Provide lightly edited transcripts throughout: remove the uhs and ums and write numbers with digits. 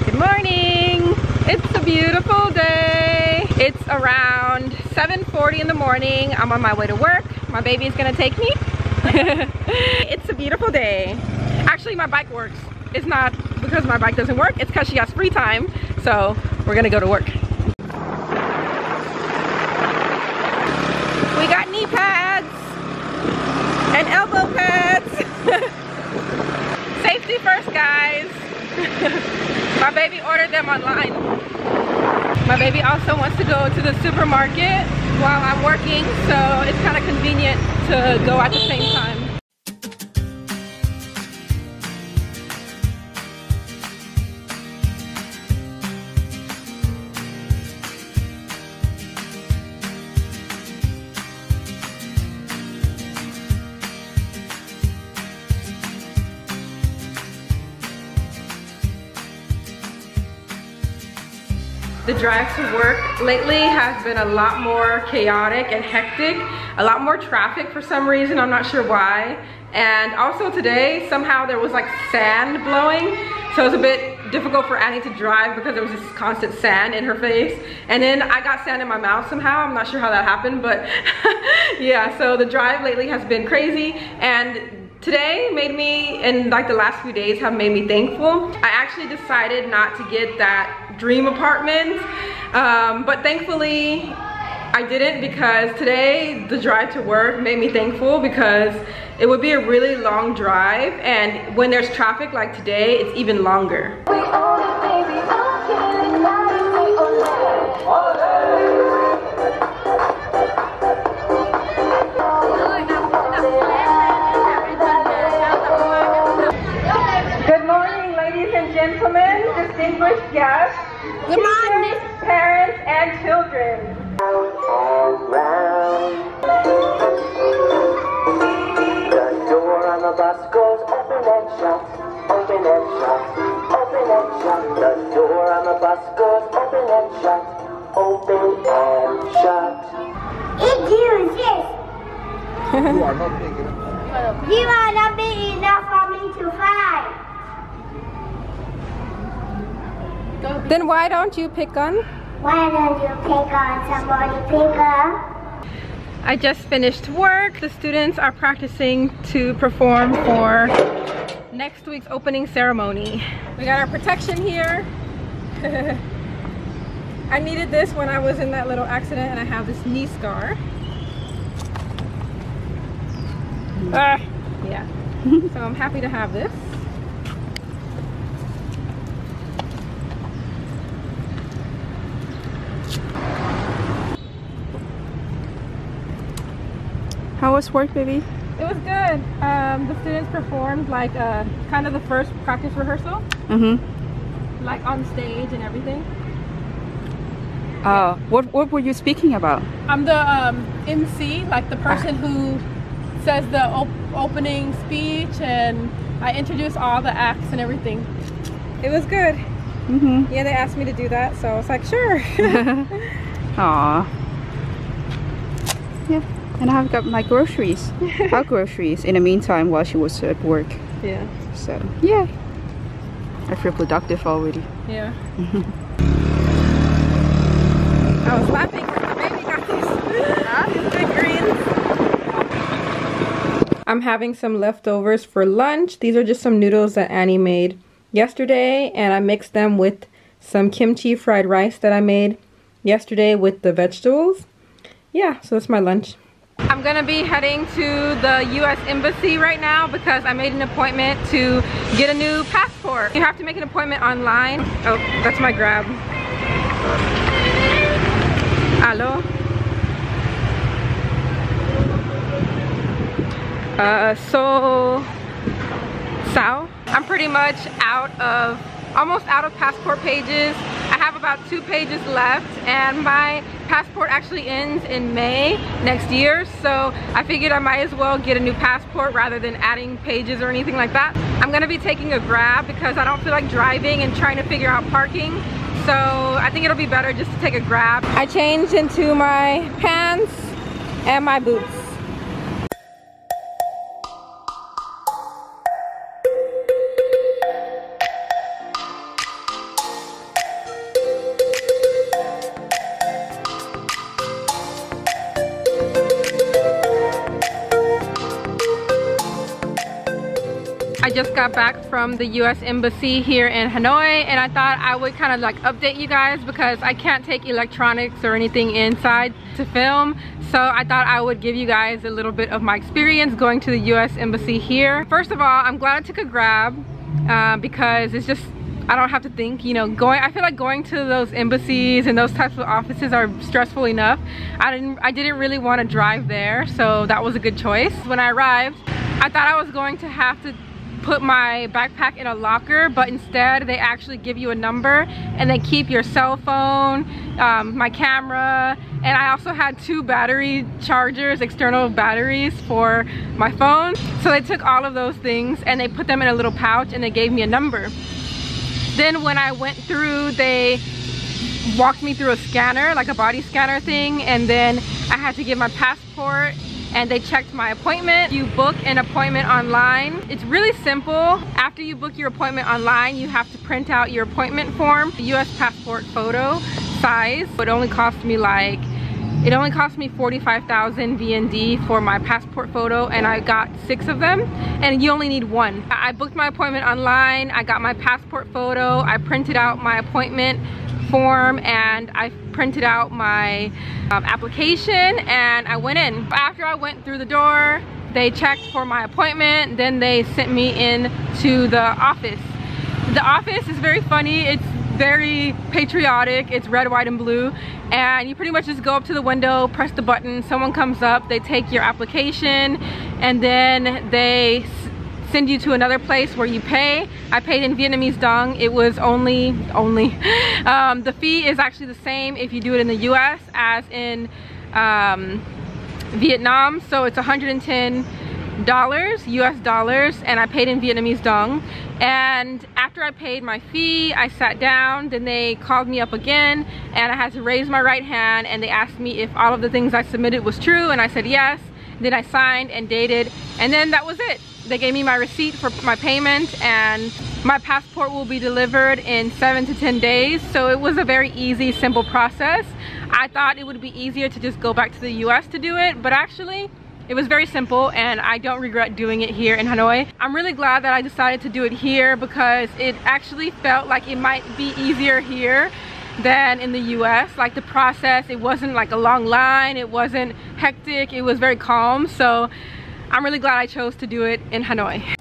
Good morning! It's a beautiful day. It's around 7:40 in the morning. I'm on my way to work. My baby is gonna take me. It's a beautiful day. Actually, my bike works. It's not because my bike doesn't work, it's because she has free time. So we're gonna go to work. We got knee pads and elbow pads. Safety first, guys. My baby ordered them online. My baby also wants to go to the supermarket while I'm working, so it's kind of convenient to go at the same time. The drive to work lately has been a lot more chaotic and hectic, a lot more traffic for some reason, I'm not sure why. And also today, somehow there was like sand blowing, so it was a bit difficult for Annie to drive because there was this constant sand in her face. And then I got sand in my mouth somehow, I'm not sure how that happened, but yeah, so the drive lately has been crazy. And today made me, and like the last few days have made me thankful. I actually decided not to get that dream apartment, but thankfully I didn't, because today the drive to work made me thankful because it would be a really long drive, and when there's traffic like today, it's even longer. Gentlemen, distinguished guests, good morning, parents and children. The door on the bus goes open and shut, open and shut, open and shut. The door on the bus goes open and shut, open and shut. It's you, sis. You are not big enough. You are not big enough for me to fly. Then why don't you pick on? Why don't you pick on somebody picker? I just finished work. The students are practicing to perform for next week's opening ceremony. We got our protection here. I needed this when I was in that little accident and I have this knee scar. Yeah. So I'm happy to have this. How was work, baby? It was good. The students performed like kind of the first practice rehearsal. Like on stage and everything. What were you speaking about? I'm the MC, like the person who says the opening speech, and I introduce all the acts and everything. It was good. Yeah, they asked me to do that, so I was like, sure. Aw. Yeah. And I've got my groceries, our groceries, in the meantime while she was at work. Yeah. So, yeah. I feel productive already. Yeah. I was laughing because the baby got these big greens. I'm having some leftovers for lunch. These are just some noodles that Annie made yesterday, and I mixed them with some kimchi fried rice that I made yesterday with the vegetables. Yeah, so that's my lunch. I'm gonna be heading to the US Embassy right now because I made an appointment to get a new passport. You have to make an appointment online. Oh, that's my Grab. Hello? I'm pretty much almost out of passport pages. I have about 2 pages left, and my passport actually ends in May next year, so I figured I might as well get a new passport rather than adding pages or anything like that. I'm gonna be taking a Grab because I don't feel like driving and trying to figure out parking, so I think it'll be better just to take a Grab. I changed into my pants and my boots. just got back from the US Embassy here in Hanoi, and I thought I would kind of like update you guys because I can't take electronics or anything inside to film. So I thought I would give you guys a little bit of my experience going to the US Embassy here. First of all, I'm glad I took a Grab because it's just, I don't have to think, you know, I feel like going to those embassies and those types of offices are stressful enough. I didn't really want to drive there, so that was a good choice. When I arrived, I thought I was going to have to put my backpack in a locker, but instead they actually give you a number and they keep your cell phone, my camera, and I also had 2 battery chargers, external batteries for my phone. So they took all of those things and they put them in a little pouch and they gave me a number. Then when I went through, they walked me through a scanner, like a body scanner thing, and then I had to give my passport and they checked my appointment. You book an appointment online. It's really simple. After you book your appointment online, you have to print out your appointment form, the US passport photo size. It only cost me 45,000 VND for my passport photo, and I got 6 of them, and you only need 1. I booked my appointment online, I got my passport photo, I printed out my appointment form, and I printed out my application, and I went in. After I went through the door, they checked for my appointment, then they sent me in to the office. The office is very funny. It's very patriotic. It's red, white, and blue, and you pretty much just go up to the window, press the button, someone comes up, they take your application, and then they send you to another place where you pay. I paid in Vietnamese dong. It was only the fee is actually the same if you do it in the US as in Vietnam, so it's $110 US dollars, and I paid in Vietnamese dong. And after I paid my fee, I sat down, then they called me up again, and I had to raise my right hand, and they asked me if all of the things I submitted was true, and I said yes. Then I signed and dated, and then that was it. They gave me my receipt for my payment, and my passport will be delivered in 7 to 10 days. So it was a very easy, simple process. I thought it would be easier to just go back to the US to do it, but actually it was very simple, and I don't regret doing it here in Hanoi. I'm really glad that I decided to do it here because it actually felt like it might be easier here than in the US. Like the process, it wasn't like a long line, it wasn't hectic, it was very calm. So I'm really glad I chose to do it in Hanoi.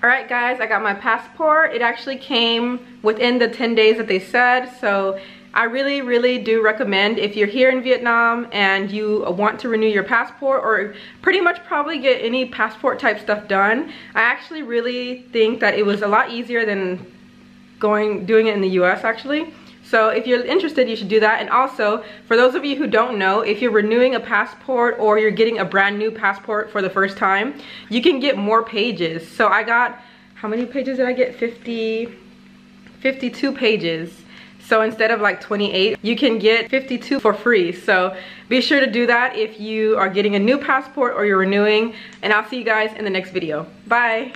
Alright guys, I got my passport. It actually came within the 10 days that they said, so I really do recommend if you're here in Vietnam and you want to renew your passport or pretty much probably get any passport type stuff done. I actually really think that it was a lot easier than doing it in the US actually. So if you're interested, you should do that. And also, for those of you who don't know, if you're renewing a passport or you're getting a brand new passport for the first time, you can get more pages. So I got, how many pages did I get? 52 pages. So instead of like 28, you can get 52 for free. So be sure to do that if you are getting a new passport or you're renewing. And I'll see you guys in the next video. Bye.